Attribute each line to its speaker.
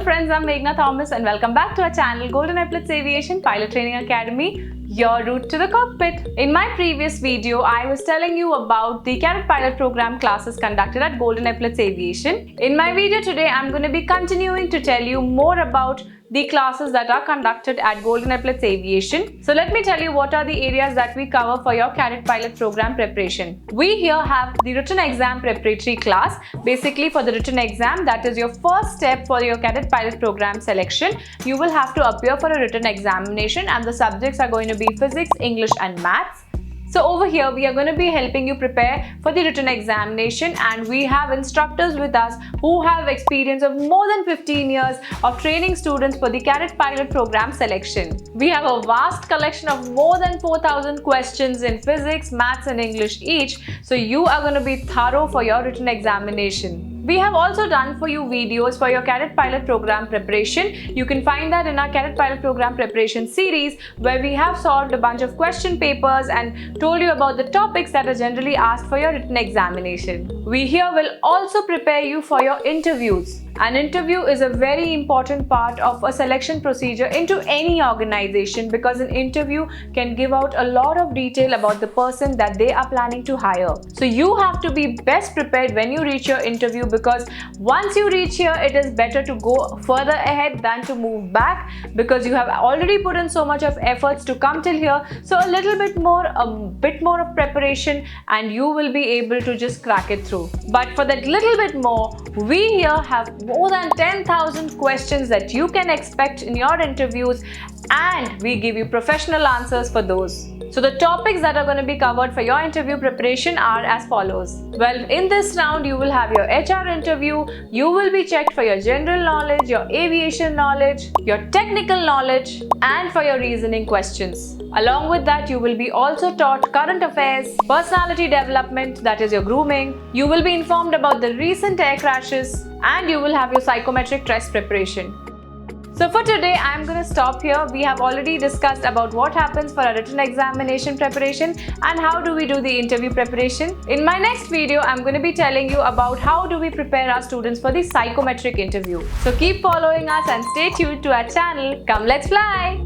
Speaker 1: Hello friends, I'm Meghna Thomas and welcome back to our channel Epaulettes Aviation Pilot Training Academy, your route to the cockpit. In my previous video, I was telling you about the Cadet Pilot Program classes conducted at Epaulettes Aviation. In my video today, I'm going to be continuing to tell you more about the classes that are conducted at Epaulettes Aviation. So let me tell you what are the areas that we cover for your Cadet Pilot Program preparation. We here have the written exam preparatory class. Basically for the written exam, that is your first step for your Cadet Pilot Program selection. You will have to appear for a written examination and the subjects are going to be physics, English and maths. So over here we are going to be helping you prepare for the written examination, and we have instructors with us who have experience of more than 15 years of training students for the Cadet Pilot Program selection. We have a vast collection of more than 4,000 questions in physics, maths and English each, so you are going to be thorough for your written examination. We have also done for you videos for your Cadet Pilot Program preparation. You can find that in our Cadet Pilot Program preparation series, where we have solved a bunch of question papers and told you about the topics that are generally asked for your written examination. We here will also prepare you for your interviews. An interview is a very important part of a selection procedure into any organization, because an interview can give out a lot of detail about the person that they are planning to hire. So you have to be best prepared when you reach your interview, because once you reach here, it is better to go further ahead than to move back, because you have already put in so much of efforts to come till here. So a bit more of preparation and you will be able to just crack it through. But for that little bit more, we here have more than 10,000 questions that you can expect in your interviews, and we give you professional answers for those. So the topics that are going to be covered for your interview preparation are as follows. Well, in this round you will have your HR interview, you will be checked for your general knowledge, your aviation knowledge, your technical knowledge and for your reasoning questions. Along with that, you will be also taught current affairs, personality development, that is your grooming. You will be informed about the recent air crashes and you will have your psychometric test preparation. So for today, I'm going to stop here. We have already discussed about what happens for a written examination preparation and how do we do the interview preparation. In my next video, I'm going to be telling you about how do we prepare our students for the psychometric interview. So keep following us and stay tuned to our channel. Come, let's fly!